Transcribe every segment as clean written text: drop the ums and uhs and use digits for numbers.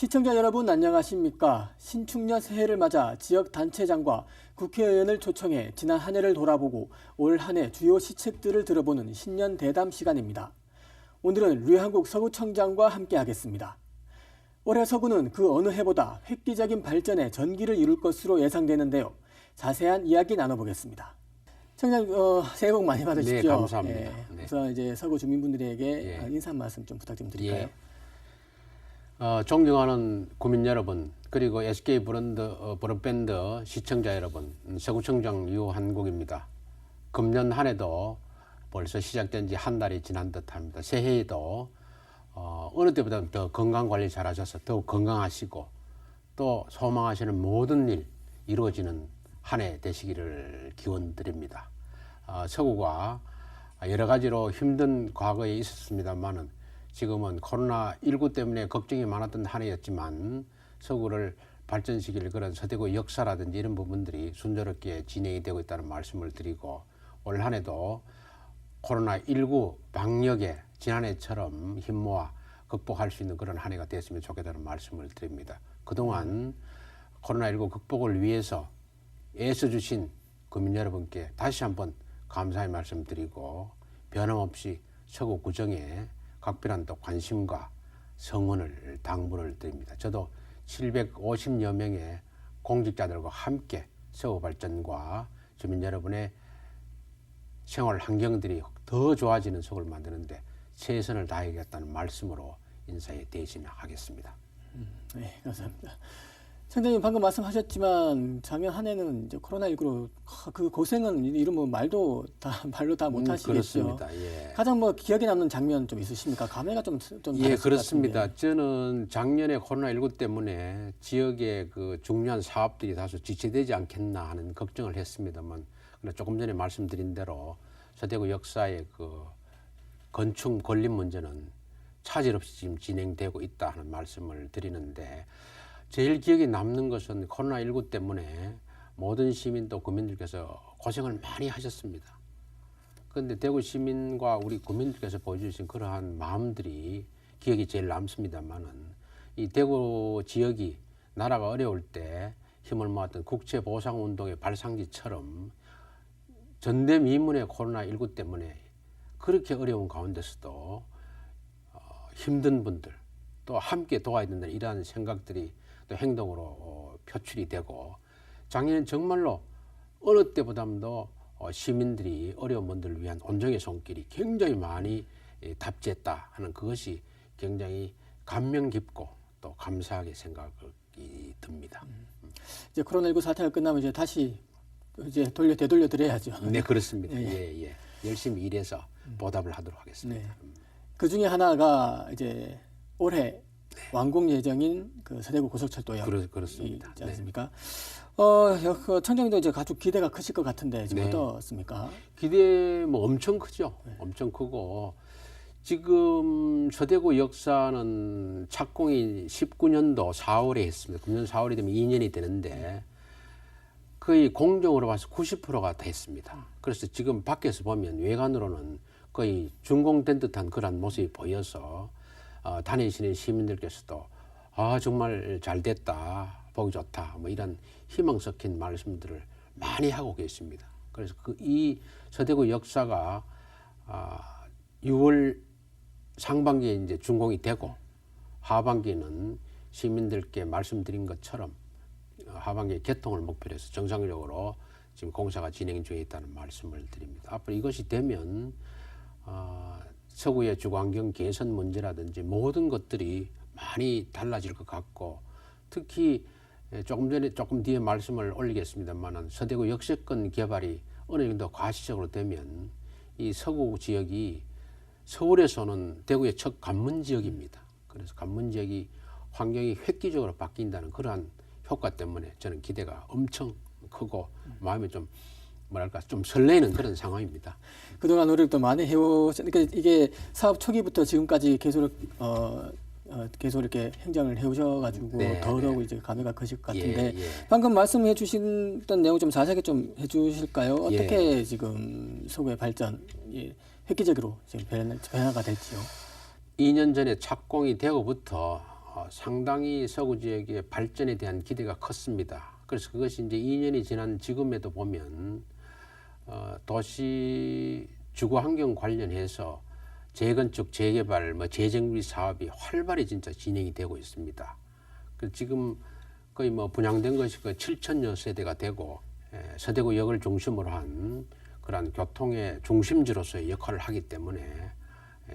시청자 여러분 안녕하십니까? 신축년 새해를 맞아 지역 단체장과 국회의원을 초청해 지난 한 해를 돌아보고 올 한 해 주요 시책들을 들어보는 신년 대담 시간입니다. 오늘은 류한국 서구청장과 함께하겠습니다. 올해 서구는 그 어느 해보다 획기적인 발전에 전기를 이룰 것으로 예상되는데요. 자세한 이야기 나눠보겠습니다. 청장 새해 복 많이 받으십시오. 네, 감사합니다. 네. 네. 그래서 이제 서구 주민분들에게 인사 말씀 좀 부탁 좀 드릴까요? 존경하는 국민 여러분, 그리고 SK 브로드밴드 시청자 여러분, 서구청장 류한국입니다. 금년 한 해도 벌써 시작된 지 한 달이 지난 듯합니다. 새해에도 어느 때보다 더 건강 관리 잘하셔서 더욱 건강하시고 또 소망하시는 모든 일 이루어지는 한 해 되시기를 기원드립니다. 서구가 여러 가지로 힘든 과거에 있었습니다만은 지금은 코로나19 때문에 걱정이 많았던 한 해였지만 서구를 발전시킬 그런 서대구 역사라든지 이런 부분들이 순조롭게 진행이 되고 있다는 말씀을 드리고 올 한 해도 코로나19 방역에 지난해처럼 힘 모아 극복할 수 있는 그런 한 해가 됐으면 좋겠다는 말씀을 드립니다. 그동안 코로나19 극복을 위해서 애써주신 국민 여러분께 다시 한번 감사의 말씀드리고 변함없이 서구 구정에 각별한 또 관심과 성원을 당부를 드립니다. 저도 750여 명의 공직자들과 함께 서구 발전과 주민 여러분의 생활 환경들이 더 좋아지는 서구를 만드는데 최선을 다하겠다는 말씀으로 인사에 대신하겠습니다. 네, 감사합니다. 청장님 방금 말씀하셨지만 작년 한 해는 이제 코로나19로 그 고생은 이러면 말로 다 못하시겠죠. 그렇습니다. 예. 가장 기억에 남는 장면 좀 있으십니까? 감회가 좀 예, 그렇습니다. 저는 작년에 코로나19 때문에 지역의 그 중요한 사업들이 다소 지체되지 않겠나 하는 걱정을 했습니다만, 그러나 조금 전에 말씀드린 대로 서대구 역사의 그 건축 건립 문제는 차질 없이 지금 진행되고 있다 하는 말씀을 드리는데, 제일 기억에 남는 것은 코로나19 때문에 모든 시민 또 국민들께서 고생을 많이 하셨습니다. 그런데 대구 시민과 우리 국민들께서 보여주신 그러한 마음들이 기억이 제일 남습니다만은, 이 대구 지역이 나라가 어려울 때 힘을 모았던 국채보상운동의 발상지처럼 전대미문의 코로나19 때문에 그렇게 어려운 가운데서도 힘든 분들 또 함께 도와야 된다는 이러한 생각들이 또 행동으로 표출이 되고, 작년엔 정말로 어느 때보다도 시민들이 어려운 분들을 위한 온정의 손길이 굉장히 많이 답지했다 하는 그것이 굉장히 감명 깊고 또 감사하게 생각이 듭니다. 이제 코로나19 사태가 끝나면 이제 다시 이제 되돌려 드려야죠. 네, 그렇습니다. 예. 열심히 일해서 보답을 하도록 하겠습니다. 네. 그 중에 하나가 이제 올해 완공 예정인 그 서대구 고속철도역 그렇습니다. 있지 않습니까? 청장님도 이제 가족 기대가 크실 것 같은데 지금 어떻습니까? 기대 엄청 크죠. 엄청 크고, 지금 서대구 역사는 착공이 19년도 4월에 했습니다. 금년 4월이 되면 2년이 되는데 거의 공정으로 봐서 90%가 됐습니다. 그래서 지금 밖에서 보면 외관으로는 거의 준공된 듯한 그런 모습이 보여서 다니시는 시민들께서도 정말 잘 됐다, 보기 좋다, 이런 희망 섞인 말씀들을 많이 하고 계십니다. 그래서 이 서대구 역사가 6월 상반기에 이제 준공이 되고 하반기는 시민들께 말씀드린 것처럼 하반기에 개통을 목표로 해서 정상적으로 지금 공사가 진행 중에 있다는 말씀을 드립니다. 앞으로 이것이 되면 서구의 주거환경 개선 문제라든지 모든 것들이 많이 달라질 것 같고, 특히 조금 뒤에 말씀을 올리겠습니다만은 서대구 역세권 개발이 어느 정도 과시적으로 되면 이 서구 지역이 서울에서는 대구의 첫 관문 지역입니다. 그래서 관문 지역이 환경이 획기적으로 바뀐다는 그러한 효과 때문에 저는 기대가 엄청 크고 마음이 좀 설레는 그런 상황입니다. 그동안 노력도 많이 해오셨으니까 이게 사업 초기부터 지금까지 계속 이렇게 행정을 해오셔가지고 더더욱 이제 감회가 크실 것 같은데 방금 말씀해 주셨던 내용 좀 자세하게 좀 해주실까요? 어떻게 지금 서구의 발전 획기적으로 지금 변화가 될지요? 2년 전에 착공이 되고부터 상당히 서구 지역의 발전에 대한 기대가 컸습니다. 그래서 그것이 이제 2년이 지난 지금에도 보면 도시 주거 환경 관련해서 재건축, 재개발, 재정비 사업이 활발히 진짜 진행이 되고 있습니다. 그 지금 거의 분양된 것이 7천여 세대가 되고 서대구역을 중심으로 한 그러한 교통의 중심지로서의 역할을 하기 때문에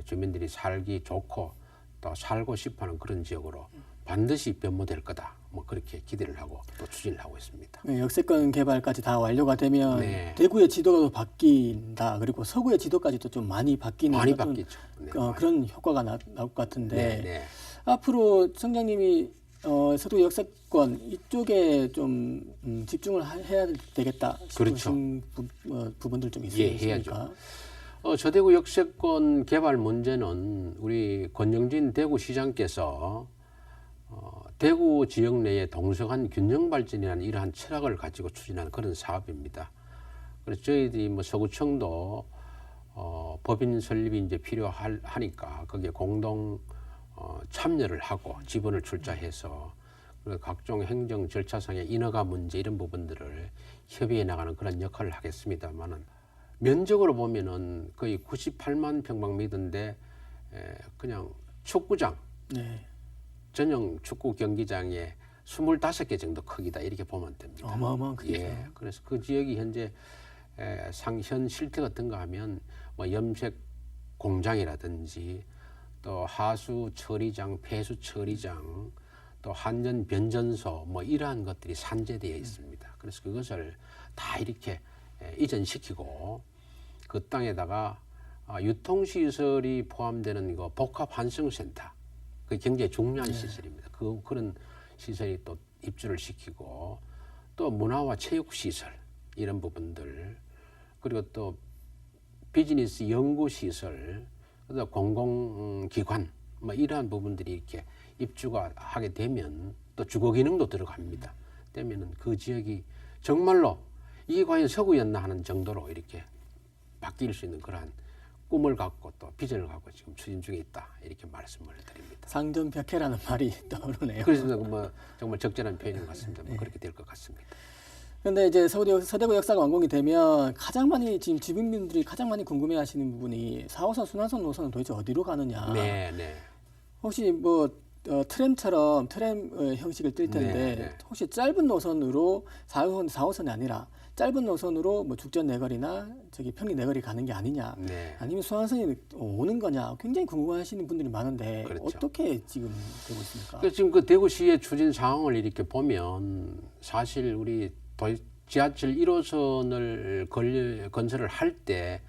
주민들이 살기 좋고 또 살고 싶어하는 그런 지역으로 반드시 변모될 거다. 그렇게 기대를 하고 또 추진을 하고 있습니다. 네, 역세권 개발까지 다 완료가 되면 네. 대구의 지도가 바뀐다. 그리고 서구의 지도까지도 좀 많이 바뀌는 많이 바뀌죠. 네, 그런 효과가 나올 것 같은데 네, 네. 앞으로 청장님이 서도 역세권 이쪽에 좀 집중을 해야 되겠다 싶으신 그렇죠. 부분들 좀 예, 있으십니까? 해야죠. 서대구 역세권 개발 문제는 우리 권영진 대구시장께서 대구 지역 내에 동성한 균형 발전이라는 이러한 철학을 가지고 추진하는 그런 사업입니다. 그래서 저희들이 서구청도 법인 설립이 이제 필요하니까 거기에 공동 참여를 하고 지분을 출자해서 각종 행정 절차상의 인허가 문제 이런 부분들을 협의해 나가는 그런 역할을 하겠습니다만은 면적으로 보면은 거의 98만 평방미터인데 그냥 축구장, 네. 전용 축구 경기장에 25개 정도 크기다 이렇게 보면 됩니다. 어마어마한 크기죠. 예, 그래서 그 지역이 현재 상현 실태 같은 거 하면 염색 공장이라든지 또 하수 처리장, 폐수 처리장, 또 한전 변전소 이러한 것들이 산재되어 있습니다. 그래서 그것을 다 이렇게 이전시키고 그 땅에다가 유통시설이 포함되는 이거 복합환승센터, 그 굉장히 중요한 시설입니다. 그런 시설이 또 입주를 시키고 또 문화와 체육시설 이런 부분들 그리고 또 비즈니스 연구시설, 또 공공기관 이러한 부분들이 이렇게 입주가 하게 되면 또 주거기능도 들어갑니다. 되면은 그 지역이 정말로 이게 과연 서구였나 하는 정도로 이렇게 바뀔 수 있는 그러한 꿈을 갖고 또 비전을 갖고 지금 추진 중에 있다 이렇게 말씀을 드립니다. 상전벽해라는 말이 떠오르네요. 그래서 정말 적절한 표현인 것 같습니다. 그렇게 될 것 같습니다. 그런데 이제 서대구 역사가 완공이 되면 가장 많이 지금 주민분들이 가장 많이 궁금해하시는 부분이 4호선 순환선 노선은 도대체 어디로 가느냐. 네, 네. 혹시 트램처럼 트램 형식을 뜰 텐데 네, 네. 혹시 짧은 노선으로 4호선이 아니라 짧은 노선으로 죽전 내거리나 평리 내거리 가는 게 아니냐, 네. 아니면 순환선이 오는 거냐 굉장히 궁금해하시는 분들이 많은데 그렇죠. 어떻게 지금 되고 있습니까? 그래서 지금 그 대구시의 추진 상황을 이렇게 보면 사실 우리 지하철 1호선을 건설을 할 때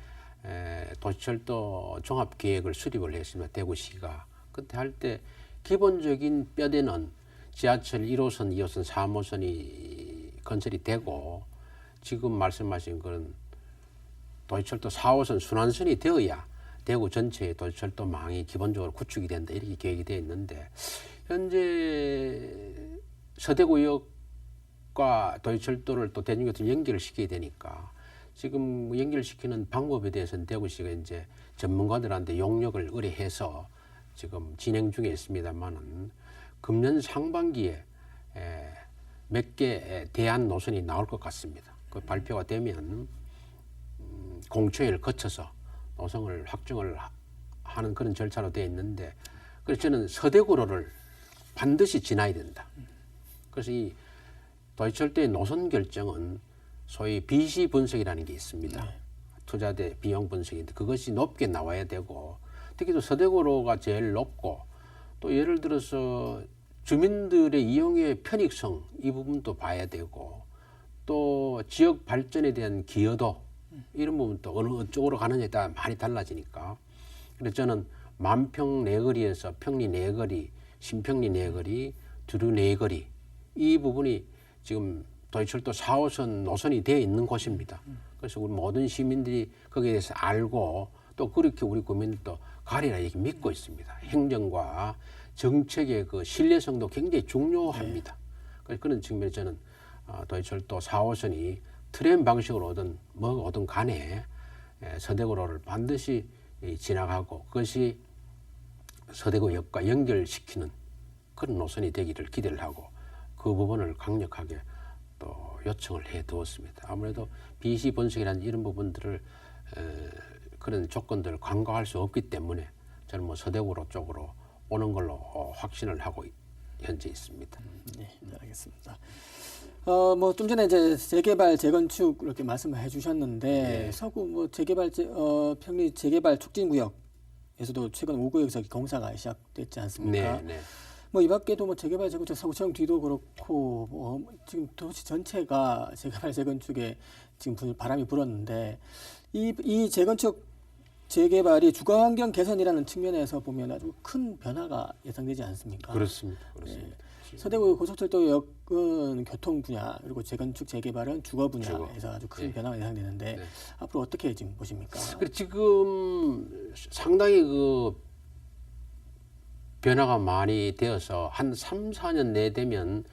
도시철도 종합계획을 수립을 했습니다. 대구시가 그때 할 때 기본적인 뼈대는 지하철 1호선, 2호선, 3호선이 건설이 되고 지금 말씀하신 그런 도시철도 4호선 순환선이 되어야 대구 전체의 도시철도망이 기본적으로 구축이 된다 이렇게 계획이 되어 있는데 현재 서대구역과 도시철도를 또 대중교통 연결을 시켜야 되니까 지금 연결시키는 방법에 대해서는 대구시가 이제 전문가들한테 용역을 의뢰해서 지금 진행 중에 있습니다만은 금년 상반기에 몇 개 대안 노선이 나올 것 같습니다. 그 발표가 되면 공초회를 거쳐서 노선을 확정을 하는 그런 절차로 되어 있는데 그래서 저는 서대구로를 반드시 지나야 된다. 그래서 이 도시철도의 노선 결정은 소위 비시 분석이라는 게 있습니다. 투자 대 비용 분석인데 그것이 높게 나와야 되고 특히 또 서대구로가 제일 높고 또 예를 들어서 주민들의 이용의 편익성 이 부분도 봐야 되고 또 지역 발전에 대한 기여도 이런 부분도 어느 쪽으로 가느냐에 따라 많이 달라지니까 그래서 저는 만평 내거리에서 평리 내거리, 신평리 내거리, 두류 내거리 이 부분이 지금 도시철도 4호선 노선이 되어 있는 곳입니다. 그래서 우리 모든 시민들이 거기에 대해서 알고 또 그렇게 우리 국민들도 가리라 이렇게 믿고 있습니다. 행정과 정책의 그 신뢰성도 굉장히 중요합니다. 그래서 그런 측면에서 저는 도시철도 4호선이 트램 방식으로 오든 간에 서대구로를 반드시 지나가고 그것이 서대구역과 연결시키는 그런 노선이 되기를 기대를 하고 그 부분을 강력하게 또 요청을 해 두었습니다. 아무래도 BC 번식이라는 이런 부분들을 그런 조건들을 간과할 수 없기 때문에 저는 뭐 서대구로 쪽으로 오는 걸로 확신을 하고 현재 있습니다. 네, 알겠습니다. 뭐 좀 전에 이제 재개발 재건축 이렇게 말씀을 해주셨는데 네. 서구 뭐 재개발 평리 재개발 촉진구역에서도 최근 5구역에서 공사가 시작됐지 않습니까? 네, 네. 뭐 이 밖에도 뭐 재개발 재건축 서구청 뒤도 그렇고 뭐 지금 도시 전체가 재개발 재건축에 지금 바람이 불었는데 이 재건축 재개발이 주거환경 개선이라는 측면에서 보면 아주 큰 변화가 예상되지 않습니까? 그렇습니다. 그렇습니다. 서대구 고속철도역은 교통 분야 그리고 재건축 재개발은 주거 분야에서 주거. 아주 큰 네. 변화가 예상되는데 네. 앞으로 어떻게 지금 보십니까? 그리고 지금 상당히 그 변화가 많이 되어서 한 3, 4년 내 되면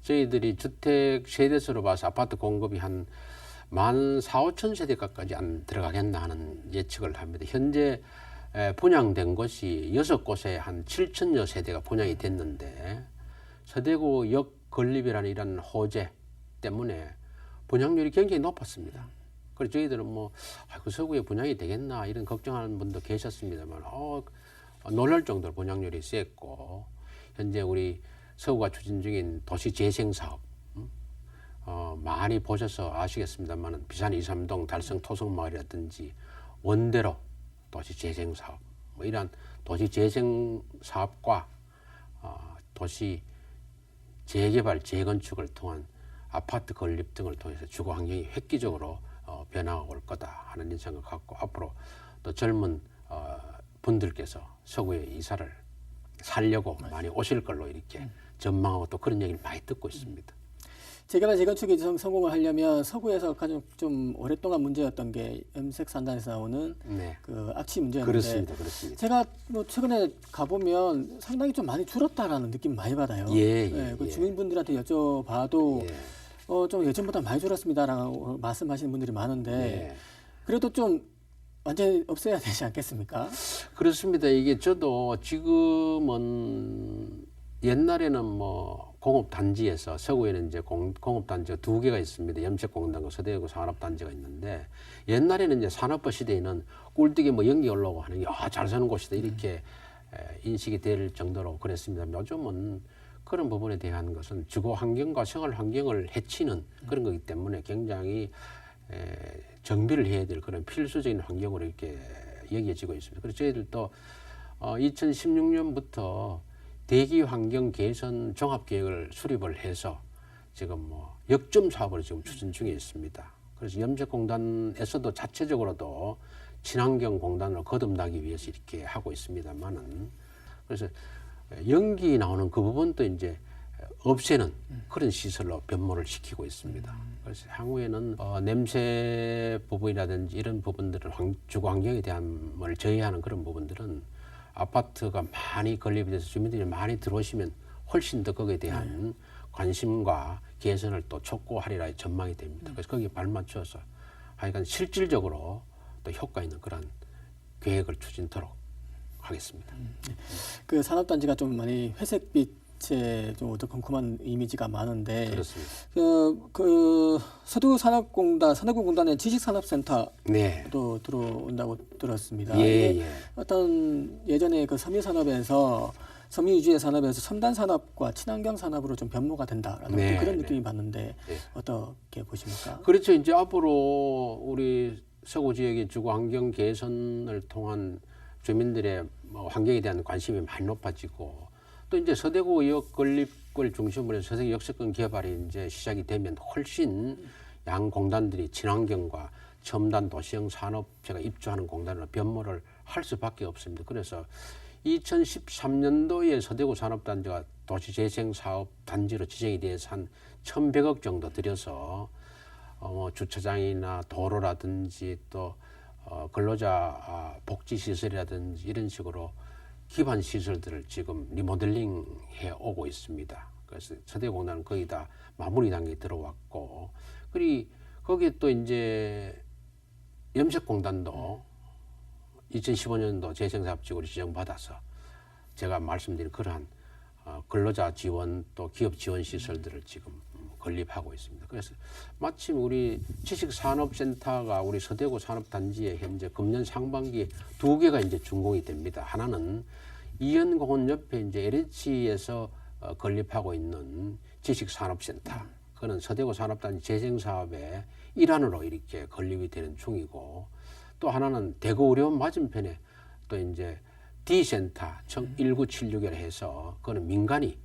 저희들이 주택 세대수로 봐서 아파트 공급이 한 14,5천 세대가까지 안 들어가겠나 하는 예측을 합니다. 현재 분양된 곳이 6곳에 한 7천여 세대가 분양이 됐는데 서대구 역 건립이라는 이런 호재 때문에 분양률이 굉장히 높았습니다. 그래서 저희들은 뭐 그 서구에 분양이 되겠나 이런 걱정하는 분도 계셨습니다만 놀랄 정도로 분양률이 셌고 현재 우리 서구가 추진 중인 도시 재생 사업 많이 보셔서 아시겠습니다만 비산 2, 3동 달성 토성마을이라든지 원대로 도시 재생 사업 뭐 이러한 도시 재생 사업과 도시 재개발 재건축을 통한 아파트 건립 등을 통해서 주거 환경이 획기적으로 변화가 올 거다 하는 인상을 갖고 앞으로 또 젊은 분들께서 서구에 이사를 살려고 많이 오실 걸로 이렇게 전망하고 또 그런 얘기를 많이 듣고 있습니다. 재개발 재건축이 성공을 하려면 서구에서 가장 좀 오랫동안 문제였던 게 염색 산단에서 나오는 네. 그 악취 문제였는데 그렇습니다. 그렇습니다. 제가 뭐 최근에 가보면 상당히 좀 많이 줄었다라는 느낌 많이 받아요. 그 주민분들한테 여쭤봐도 예. 좀 예전보다 많이 줄었습니다라고 말씀하시는 분들이 많은데 네. 그래도 좀 완전히 없애야 되지 않겠습니까? 그렇습니다. 이게 저도 지금은 옛날에는 뭐 공업단지에서 서구에는 이제 공업단지가 2개가 있습니다. 염색공단과 서대구 산업단지가 있는데 옛날에는 이제 산업화 시대에는 꿀떡에 뭐 연기 올라오고 하는 게 잘 사는 곳이다 이렇게 인식이 될 정도로 그랬습니다. 요즘은 그런 부분에 대한 것은 주거 환경과 생활 환경을 해치는 그런 거기 때문에 굉장히 정비를 해야 될 그런 필수적인 환경으로 이렇게 여겨지고 있습니다. 그래서 저희들도 2016년부터 대기 환경 개선 종합 계획을 수립을 해서 지금 뭐 역점 사업을 지금 추진 중에 있습니다. 그래서 염색공단에서도 자체적으로도 친환경 공단으로 거듭나기 위해서 이렇게 하고 있습니다만은 그래서 연기 나오는 그 부분도 이제 없애는 그런 시설로 변모를 시키고 있습니다. 그래서 향후에는 냄새 부분이라든지 이런 부분들을 주거 환경에 대한 걸 저해하는 그런 부분들은 아파트가 많이 건립이 돼서 주민들이 많이 들어오시면 훨씬 더 거기에 대한 관심과 개선을 또 촉구하리라 전망이 됩니다. 그래서 거기에 발맞춰서 하여간 실질적으로 또 효과 있는 그런 계획을 추진토록 하겠습니다. 그 산업단지가 좀 많이 회색빛의 좀 어두컴컴한 이미지가 많은데 그렇습니다. 그 서대구 산업공단의 지식산업센터도 네. 들어온다고 들었습니다. 예, 이게 예. 어떤 예전에 그 섬유산업에서 섬유유지의 산업에서 첨단 산업과 친환경 산업으로 좀 변모가 된다라는 네, 그런 네. 느낌이 받는데 네. 어떻게 보십니까? 그렇죠. 이제 앞으로 우리 서구 지역의 주거 환경 개선을 통한 주민들의 뭐 환경에 대한 관심이 많이 높아지고 또 이제 서대구역 건립을 중심으로 해서 서대구 역세권 개발이 이제 시작이 되면 훨씬 양 공단들이 친환경과 첨단 도시형 산업체가 입주하는 공단으로 변모를 할 수밖에 없습니다. 그래서 2013년도에 서대구 산업단지가 도시재생사업단지로 지정이 돼서 한 1,100억 정도 들여서 주차장이나 도로라든지 또 근로자 복지시설이라든지 이런 식으로 기반 시설들을 지금 리모델링 해 오고 있습니다. 그래서 서대공단은 거의 다 마무리 단계에 들어왔고, 그리고 거기에 또 이제 염색공단도 2015년도 재생사업지구로 지정받아서 제가 말씀드린 그러한 근로자 지원 또 기업 지원 시설들을 지금 건립하고 있습니다. 그래서 마침 우리 지식산업센터가 우리 서대구 산업단지에 현재 금년 상반기에 2개가 이제 준공이 됩니다. 하나는 이현공원 옆에 이제 LH에서 건립하고 있는 지식산업센터. 그거는 서대구 산업단지 재생 사업의 일환으로 이렇게 건립이 되는 중이고, 또 하나는 대구의료원 맞은편에 또 이제 D센터 1976이라 해서 그거는 민간이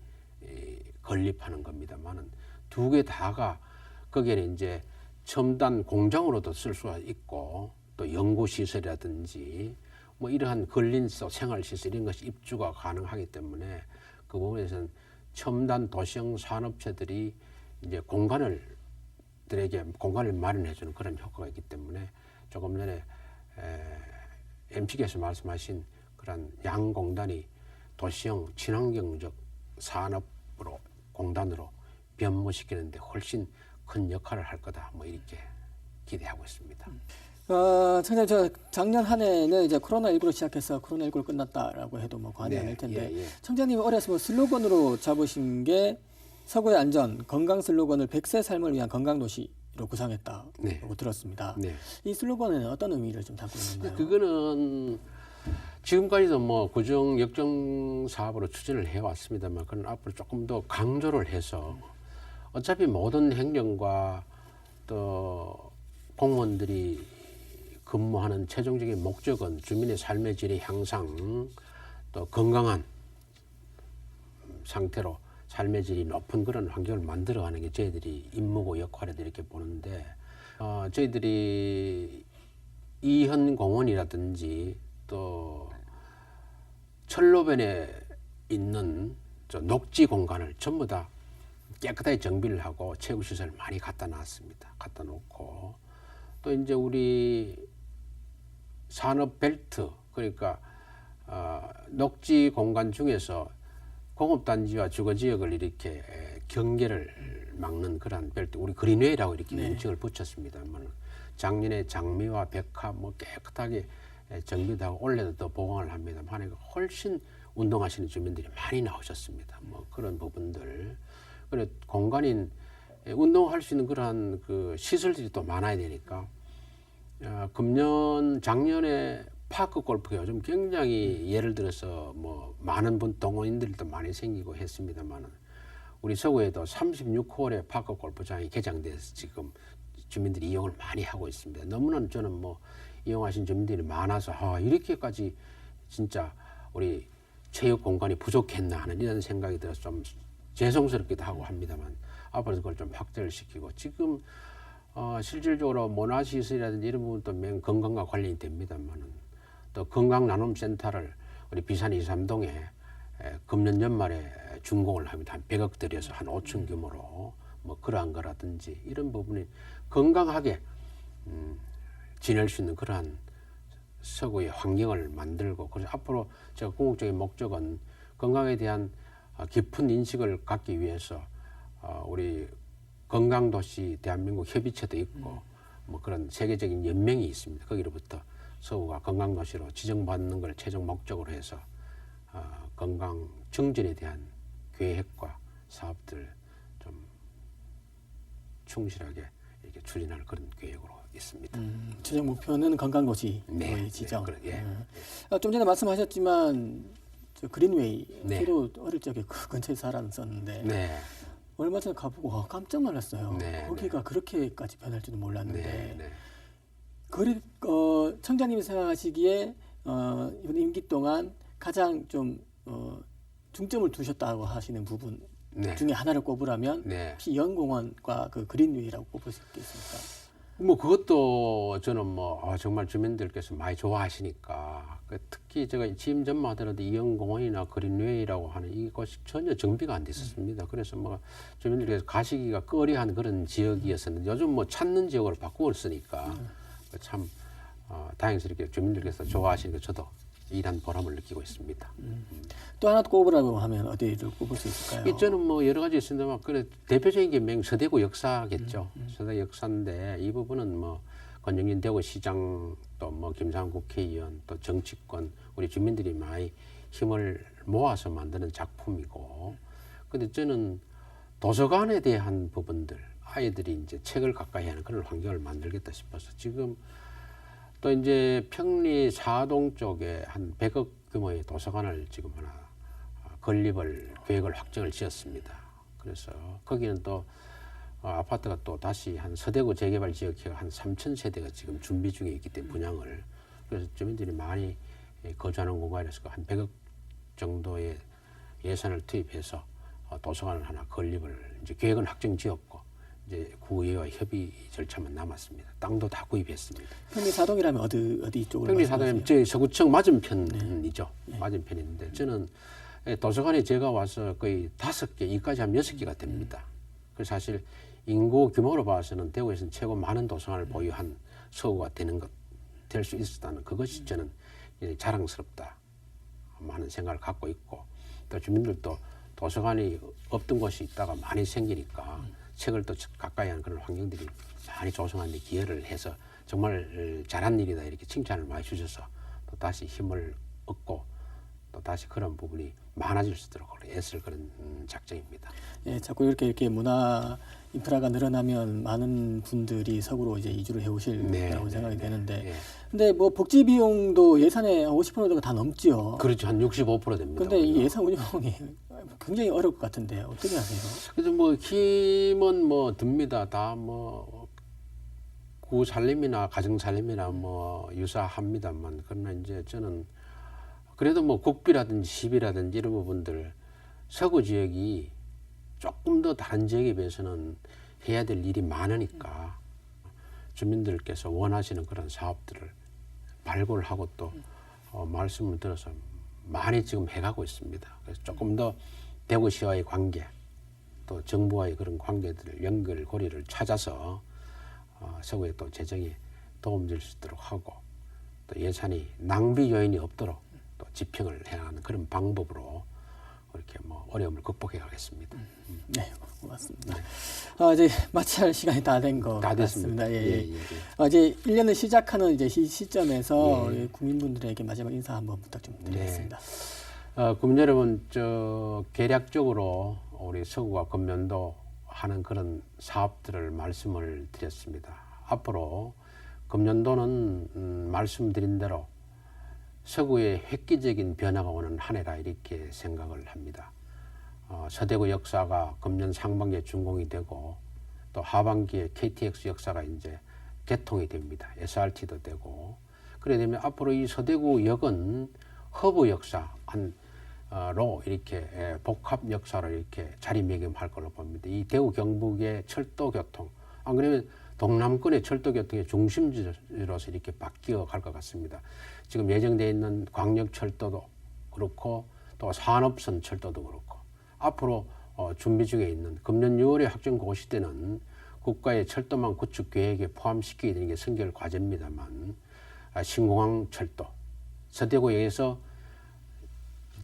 건립하는 겁니다만은 2개 다가 거기에는 이제 첨단 공장으로도 쓸 수가 있고 또 연구시설이라든지 뭐 이러한 근린서 생활시설 이런 것이 입주가 가능하기 때문에 그 부분에서는 첨단 도시형 산업체들이 이제 들에게 공간을 마련해주는 그런 효과가 있기 때문에 조금 전에 MC께서 말씀하신 그런 양공단이 도시형 친환경적 산업으로 공단으로 변모시키는데 훨씬 큰 역할을 할 거다. 뭐 이렇게 기대하고 있습니다. 청장님, 저 작년 한 해는 이제 코로나19로 시작해서 코로나19로 끝났다라고 해도 뭐 과언이 아닐 텐데, 청장님이 올해서 뭐 슬로건으로 잡으신 게 서구의 안전, 건강 슬로건을 100세 삶을 위한 건강도시로 구상했다고 들었습니다. 이 슬로건에는 어떤 의미를 좀 담고 있는가요? 그거는 지금까지도 뭐 구정 역정 사업으로 추진을 해왔습니다만, 그건 앞으로 조금 더 강조를 해서 어차피 모든 행정과 또 공무원들이 근무하는 최종적인 목적은 주민의 삶의 질의 향상, 또 건강한 상태로 삶의 질이 높은 그런 환경을 만들어가는 게 저희들이 임무고 역할이다 이렇게 보는데, 저희들이 이현공원이라든지 또 철로변에 있는 저 녹지 공간을 전부 다 깨끗하게 정비를 하고 체육시설을 많이 갖다 놨습니다. 갖다 놓고 또 이제 우리 산업벨트, 그러니까 녹지 공간 중에서 공업단지와 주거지역을 이렇게 경계를 막는 그런 벨트, 우리 그린웨이라고 이렇게 명칭을 붙였습니다만, 작년에 장미와 백화 뭐 깨끗하게 정비도 하고 올해도 더 보강을 합니다. 하니까 훨씬 운동하시는 주민들이 많이 나오셨습니다. 뭐 그런 부분들. 그리고 공간인 운동할 수 있는 그러한 그 시설들이 또 많아야 되니까, 작년에 파크 골프가 요즘 굉장히 예를 들어서 뭐 많은 동호인들도 많이 생기고 했습니다만은, 우리 서구에도 36홀의 파크 골프장이 개장돼서 지금 주민들이 이용을 많이 하고 있습니다. 너무나 저는 뭐 이용하신 주민들이 많아서 이렇게까지 진짜 우리 체육 공간이 부족했나 하는 이런 생각이 들어서 좀 죄송스럽기도 하고 합니다만, 앞으로 그걸 좀 확대를 시키고, 지금 실질적으로 문화시설이라든지 이런 부분도 맹 건강과 관련이 됩니다만은, 또 건강나눔센터를 우리 비산 23동에 금년 연말에 준공을 합니다. 한 100억 들여서 한 5층 규모로 뭐 그러한 거라든지 이런 부분이 건강하게 지낼 수 있는 그러한 서구의 환경을 만들고, 그래서 앞으로 제가 궁극적인 목적은 건강에 대한 깊은 인식을 갖기 위해서 우리 건강도시 대한민국 협의체도 있고 뭐 그런 세계적인 연맹이 있습니다. 거기로부터 서구가 건강도시로 지정받는 걸 최종 목적으로 해서 건강 증진에 대한 계획과 사업들 좀 충실하게 이렇게 추진할 그런 계획으로 있습니다. 최종 목표는 건강도시 지정. 좀 전에 말씀하셨지만 저 그린웨이, 저도 어릴 적에 그 근처에 살았었는데 얼마 전에 가보고 깜짝 놀랐어요. 거기가 그렇게까지 변할 줄은 몰랐는데, 청장님이 생각하시기에 이번 임기 동안 가장 좀 중점을 두셨다고 하시는 부분 중에 하나를 꼽으라면 혹시 연공원과 그 그린웨이라고 꼽을 수 있겠습니까? 뭐 그것도 저는 뭐 정말 주민들께서 많이 좋아하시니까, 특히 제가 취임 전만 하더라도 이영공원이나 그린웨이라고 하는 이곳이 전혀 정비가 안 됐었습니다. 그래서 뭐 주민들께서 가시기가 꺼려한 그런 지역이었었는데, 요즘 뭐 찾는 지역으로 바꾸었으니까 참 다행스럽게 주민들께서 좋아하시니까 저도 일한 보람을 느끼고 있습니다. 또 하나 꼽으라고 하면 어디를 꼽을 수 있을까요? 저는 뭐 여러 가지 있습니다만, 그래 대표적인 게 서대구 역사겠죠. 서대구 역사인데, 이 부분은 뭐 권영진 대구시장, 또 뭐 김상환 국회의원, 또 정치권, 우리 주민들이 많이 힘을 모아서 만드는 작품이고, 근데 저는 도서관에 대한 부분들, 아이들이 이제 책을 가까이 하는 그런 환경을 만들겠다 싶어서 지금 또 이제 평리 사동 쪽에 한 100억 규모의 도서관을 지금 하나 건립을 계획을 확정을 지었습니다. 그래서 거기는 또 아파트가 또 다시 한 서대구 재개발 지역에 한 3,000세대가 지금 준비 중에 있기 때문에 분양을, 그래서 주민들이 많이 거주하는 공간에서 한 100억 정도의 예산을 투입해서 도서관을 하나 건립을 이제 계획은 확정 지었고 이제 구의회와 협의 절차만 남았습니다. 땅도 다 구입했습니다. 평리사동이라면 어디 쪽으로? 평리사동이면 저희 서구청 맞은편이죠. 네. 맞은편인데 저는 도서관에 제가 와서 거의 5개, 이까지 하면 6개가 됩니다. 그래서 사실 인구 규모로 봐서는 대구에서는 최고 많은 도서관을 보유한 서구가 될 수 있었다는 그것이 저는 자랑스럽다 하는 생각을 갖고 있고, 또 주민들도 도서관이 없던 곳이 있다가 많이 생기니까 책을 또 가까이 하는 그런 환경들이 많이 조성하는 데 기여를 해서 정말 잘한 일이다 이렇게 칭찬을 많이 주셔서 또 다시 힘을 얻고 또 다시 그런 부분이 많아질 수 있도록 애쓸 그런 작정입니다. 예, 자꾸 이렇게 문화 인프라가 늘어나면 많은 분들이 서구로 이제 이주를 해오실 거라고 생각이 되는데, 근데 뭐 복지 비용도 예산의 50%가 다 넘지요. 그렇죠, 한 65% 됩니다. 근데 이 예산 운용이 굉장히 어려울 것 같은데 어떻게 하세요? 그래서 뭐 힘은 뭐 듭니다. 다 뭐 구살림이나 가정살림이나 뭐 유사합니다만, 그러나 이제 저는 그래도 뭐 국비라든지 시비라든지 이런 부분들 서구 지역이 조금 더 다른 지역에 비해서는 해야 될 일이 많으니까 주민들께서 원하시는 그런 사업들을 발굴하고 또 말씀을 들어서 많이 지금 해가고 있습니다. 그래서 조금 더 대구시와의 관계 또 정부와의 그런 관계들을 연결고리를 찾아서 서구에 또 재정에 도움줄 수 있도록 하고 또 예산이 낭비 요인이 없도록 또 집행을 해나가는 그런 방법으로 이렇게 뭐 어려움을 극복해 가겠습니다. 네, 고맙습니다. 이제 마칠 시간이 다 된 것 같습니다. 예. 이제 1년을 시작하는 이제 시점에서 국민분들에게 마지막 인사 한번 부탁 좀 드리겠습니다. 국민 여러분, 계략적으로 우리 서구와 금년도 하는 그런 사업들을 말씀을 드렸습니다. 앞으로 금년도는 말씀드린 대로 서구의 획기적인 변화가 오는 한 해라 이렇게 생각을 합니다. 서대구 역사가 금년 상반기에 준공이 되고 또 하반기에 KTX 역사가 이제 개통이 됩니다. SRT도 되고 그래 되면 앞으로 이 서대구역은 허브 역사로 이렇게 복합 역사로 이렇게 자리매김할 걸로 봅니다. 이 대구 경북의 철도 교통, 안 그러면 동남권의 철도 교통의 중심지로서 이렇게 바뀌어 갈 것 같습니다. 지금 예정되어 있는 광역철도도 그렇고 또 산업선 철도도 그렇고 앞으로 준비 중에 있는 금년 6월에 확정 고시 때는 국가의 철도망 구축 계획에 포함시키게 되는 게 선결 과제입니다만 신공항 철도, 서대구역에서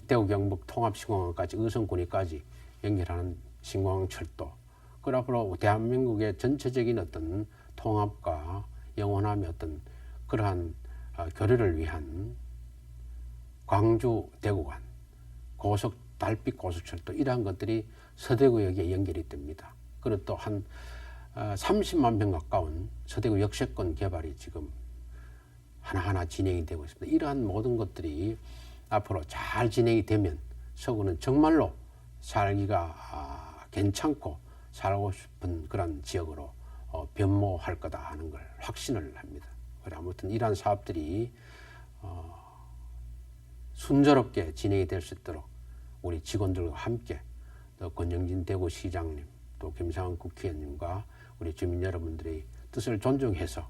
대구 경북 통합 신공항까지 의성군위까지 연결하는 신공항 철도, 그 앞으로 대한민국의 전체적인 어떤 통합과 영원함의 어떤 그러한 교류를 위한 광주 대구간 고속 달빛 고속철도 이러한 것들이 서대구역에 연결이 됩니다. 그리고 또 한 30만 평 가까운 서대구 역세권 개발이 지금 하나하나 진행이 되고 있습니다. 이러한 모든 것들이 앞으로 잘 진행이 되면 서구는 정말로 살기가 괜찮고 살고 싶은 그런 지역으로 변모할 거다 하는 걸 확신을 합니다. 그래 아무튼 이러한 사업들이 순조롭게 진행이 될 수 있도록 우리 직원들과 함께 또 권영진 대구시장님 또 김상원 국회의원님과 우리 주민 여러분들의 뜻을 존중해서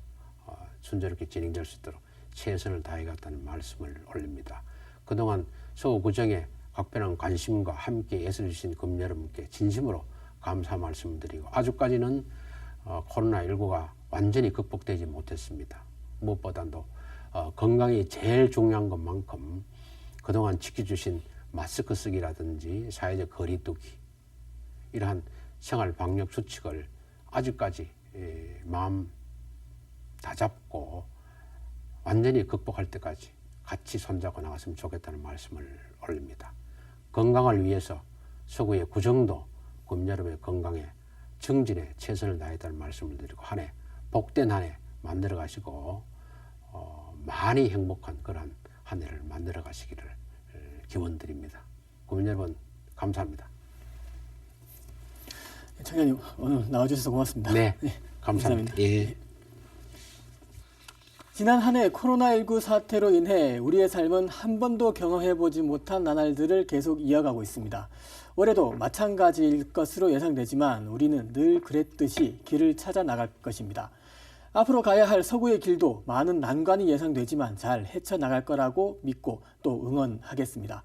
순조롭게 진행될 수 있도록 최선을 다해갔다는 말씀을 올립니다. 그동안 서구구정에 각별한 관심과 함께 애써주신 국민 여러분께 진심으로 감사 말씀드리고 아직까지는 코로나19가 완전히 극복되지 못했습니다. 무엇보다도 건강이 제일 중요한 것만큼 그동안 지켜주신 마스크 쓰기라든지 사회적 거리두기 이러한 생활 방역 수칙을 아직까지 마음 다잡고 완전히 극복할 때까지 같이 손잡고 나갔으면 좋겠다는 말씀을 올립니다. 건강을 위해서 서구의 구정도 국민 여러분의 건강에 정진에 최선을 다했다는 말씀을 드리고 한 해 복된 한 해 만들어 가시고 많이 행복한 그런 한 해를 만들어 가시기를 기원드립니다. 국민 여러분 감사합니다. 청장님 오늘 나와주셔서 고맙습니다. 네, 감사합니다. 예. 지난 한 해 코로나19 사태로 인해 우리의 삶은 한 번도 경험해보지 못한 나날들을 계속 이어가고 있습니다. 올해도 마찬가지일 것으로 예상되지만 우리는 늘 그랬듯이 길을 찾아 나갈 것입니다. 앞으로 가야 할 서구의 길도 많은 난관이 예상되지만 잘 헤쳐나갈 거라고 믿고 또 응원하겠습니다.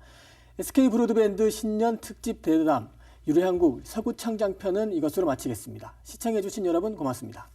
SK 브로드밴드 신년 특집 대담 유래한국 서구창장편은 이것으로 마치겠습니다. 시청해주신 여러분 고맙습니다.